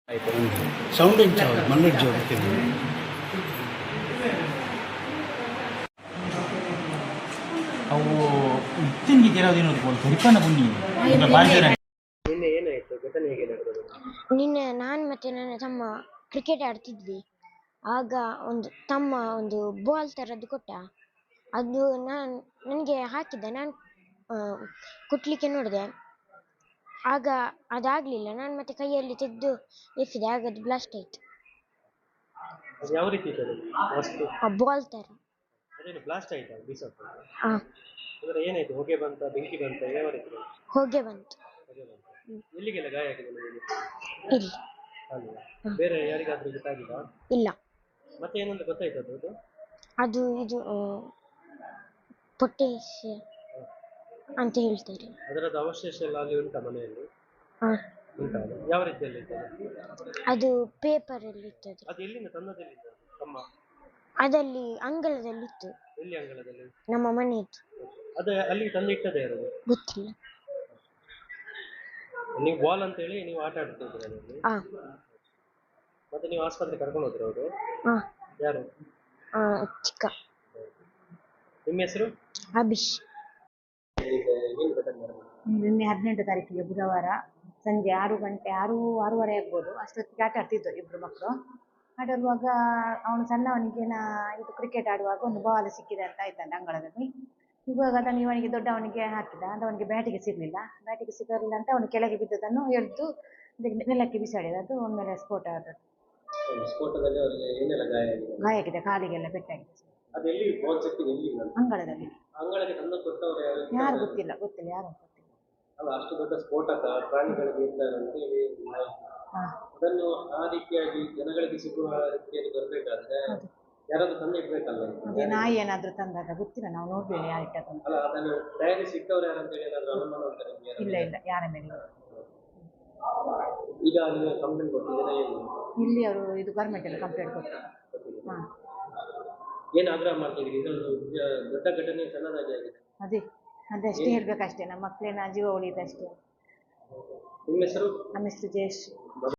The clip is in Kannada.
ಸೌಂಡ್ ಇಚ್ಚಾವು ಮನ್ನಡ್ ಜೋಡಕ್ಕೆ ಅವು ಇತ್ತಿಂಗಿ ಕೆಲವು ಪರಿಪನ್ನ ಬುಣ್ಣಿ ನಿನ್ನೆ ಏನಾಯ್ತು ಘಟನೆ ಹೇಗೆ ನಡೆದದು? ನಿನ್ನೆ ನಾನು ಮತ್ತು ನನ್ನ ತಮ್ಮ ಕ್ರಿಕೆಟ್ ಆಡ್ತಿದ್ವಿ. ಆಗ ತಮ್ಮ ಒಂದು ಬಾಲ್ ಥರದ್ದು ಕೊಟ್ಟ. ಅದು ನನಗೆ ಹಾಕಿದ್ದ. ನಾನು ಕುಟ್ಲಿಕ್ಕೆ ನೋಡಿದೆ. ಆಗ ಅದಾಗಲಿಲ್ಲ. ನಾನು ಮತ್ತೆ ಕೈಯಲ್ಲಿ ತೆಗೆದು ಎಸೆದೆ. ಆಗ ಅದು ಬ್ಲಾಸ್ಟ್ ಆಯಿತು. ಅದು ಯಾವ ರೀತಿ ಇತ್ತು ವಸ್ತು? ಬಾಲ್ ಥರ. ಅದೇನು ಬ್ಲಾಸ್ಟ್ ಆಯ್ತಾ ಬೀಸೋದು? ಹಾಂ, ಅಂದ್ರೆ ಏನಾಯ್ತು? ಹೊಗೆ ಬಂತ, ಬೆಂಕಿ ಬಂತ, ಯಾವ ರೀತಿ ಬಂತು? ಹೊಗೆ ಬಂತು. ಹೊಗೆ ಬಂತು. ಎಲ್ಲಿಗೆಲ್ಲ ಗಾಯ ಆಗಿದೆ ನಿಮಗೆ? ಇಲ್ಲ ಅಲ್ವಾ? ಬೇರೆ ಯಾರಿಗಾದ್ರೂ ಗೊತ್ತಾಗಿಲ್ಲ? ಇಲ್ಲ. ಮತ್ತೆ ಏನಂತ ಗೊತ್ತಾಯ್ತು ಅದು? ಅದು ಇದು ಪೊಟ್ಯಾಷ್ ಅಂತ ಹೇಳ್ತಾರೆ. ಅದರದ್ದು ಅವಶೇಷ ಎಲ್ಲ ಅಲ್ಲಿ ಉಂಟಾ ಮನೆಯಲ್ಲಿ? ಹಾಂ, ಉಂಟಾ? ಅದು ಯಾವ ರೀತಿಯಲ್ಲಿ ಇತ್ತು? ಅದು ಪೇಪರಲ್ಲಿ ಇರ್ತದೆ. ಅದು ಎಲ್ಲಿಂದ ತಂದದೆಲ್ಲಿಂದ ತಮ್ಮ? ಅದಲ್ಲಿ ಅಂಗಳದಲ್ಲಿತ್ತು, ಎಲ್ಲಿ ಅಂಗಳದಲ್ಲಿ? ನಮ್ಮ ಮನೆಯದ್ದು. ಅದು ಅಲ್ಲಿ ತಂದಿಟ್ಟದೆ ಯಾರು? ಗೊತ್ತಿಲ್ಲ. ನೀವು ಬಾಲ್ ಅಂತ ಹೇಳಿ ನೀವು ಆಟ ಆಡ್ತಿದ್ದೀರ ಅದರಲ್ಲಿ? ಹಾಂ ಮತ್ತೆ ನೀವು ಆಸ್ಪತ್ರೆ ಕರ್ಕೊಂಡು ಹೋದ್ರು ಅವರು? ಹಾಂ, ಯಾರು? ಚಿಕ್ಕ ನಿಮ್ಮ ಹೆಸರು? ಅಭಿಷ್. ಏನು ಘಟನೆ ನಡೆದಿದೆ? ನಿನ್ನೆ 18 ತಾರೀಕಿಗೆ ಬುಧವಾರ ಸಂಜೆ 6:30 ಆಗ್ಬೋದು. ಅಷ್ಟೊತ್ತಿಗೆ ಆಟ ಆಡ್ತಿದ್ದರು ಇಬ್ಬರು ಮಕ್ಕಳು. ಆಟಾಡುವಾಗ ಅವನು ಸಣ್ಣವನಿಗೆ ಇದು ಕ್ರಿಕೆಟ್ ಆಡುವಾಗ ಒಂದು ಬಾಲ್ ಸಿಕ್ಕಿದೆ ಅಂತ ಆಯ್ತಾನೆ ಅಂಗಳದಲ್ಲಿ. ಇವಾಗ ಅದನ್ನು ಇವನಿಗೆ ದೊಡ್ಡವನಿಗೆ ಹಾಕಿದ. ಅದು ಅವನಿಗೆ ಬ್ಯಾಟಿಗೆ ಸಿಗಲಿಲ್ಲ ಅಂತ ಅವನು ಕೆಳಗೆ ಬಿದ್ದದನ್ನು ಎಳೆದು ನೆಲಕ್ಕೆ ಬಿಸಾಡಿದ. ಅದು ಒಮ್ಮೆಲೆ ಸ್ಫೋಟ ಆದದ್ದು. ಸ್ಫೋಟದಲ್ಲಿ ಅವರಿಗೆ ಏನೆಲ್ಲ ಗಾಯ ಆಗಿದೆ? ಗಾಯ ಆಗಿದೆ, ಕಾಲಿಗೆಲ್ಲ ಪೆಟ್ಟಾಗಿದೆ. ಅದು ಎಲ್ಲಿ ಬಾಲ್ ಸಿಕ್ಕಿದೆ? ಎಲ್ಲಿ? ಅಂಗಳದಲ್ಲಿ. ಅಂಗಳಕ್ಕೆ ತಂದು ಕೊಟ್ಟವರು ಯಾರು? ಯಾರು ಗೊತ್ತಿಲ್ಲ ಯಾರು ಗೊತ್ತಿಲ್ಲ. ಅಲ್ಲ, ಅಷ್ಟು ದೊಡ್ಡ ಸ್ಫೋಟಕ ಪ್ರಾಣಿಗಳಿಗೆ ಇದ್ದಾರೆ ಅಂತ ಹೇಳಿ ಮಾಹಿತಿ. ಹಾಂ, ಅದನ್ನು ಆ ರೀತಿಯಾಗಿ ಜನಗಳಿಗೆ ಸಿಗುವ ರೀತಿಯಲ್ಲಿ ಬರಬೇಕಾದ್ರೆ ಯಾರಾದ್ರೂ ತಂದು ಇಡ್ಬೇಕಲ್ಲ? ಅದೇ ನಾಯಿ ಏನಾದರೂ ತಂದಾಗ ಗೊತ್ತಿಲ್ಲ, ನಾವು ನೋಡ್ಬೇಡಿ ಯಾರು ಇಟ್ಟದ್ದು. ಅಲ್ಲ, ಅದನ್ನು ತಯಾರಿಸಿ ಇಟ್ಟವ್ರು ಯಾರಂತ ಹೇಳಿ ಏನಾದ್ರು ಅನುಮಾನ ಉಂಟಾ ನಿಮ್ಗೆ? ಇಲ್ಲ ಯಾರ ಮೇಲೆ ಇಲ್ಲ. ಈಗ ನೀವು ಕಂಪ್ಲೇಂಟ್ ಕೊಟ್ಟಿದ್ದೀರಾ ಏನು? ಇಲ್ಲಿ ಅವರು ಇದು ಗೌರ್ಮೆಂಟಲ್ಲಿ ಕಂಪ್ಲೇಂಟ್ ಕೊಟ್ಟರು. ಹಾಂ, ಏನು ಆಗ್ರಹ ಮಾಡ್ತಿದ್ದೀರಿ? ಇದೊಂದು ದೊಡ್ಡ ಘಟನೆ ಸಣ್ಣದಾಗಿ ಆಗಿದೆ. ಅದಷ್ಟೇ ಹೇಳ್ಬೇಕಷ್ಟೇ. ನಮ್ಮ ಮಕ್ಕಳೇನ ಜೀವ ಉಳಿದಷ್ಟೇ. ನಿಮ್ಮ ಹೆಸರು? ನಮ್ಮ ಹೆಸರು ಜಯಶ್ರೀ.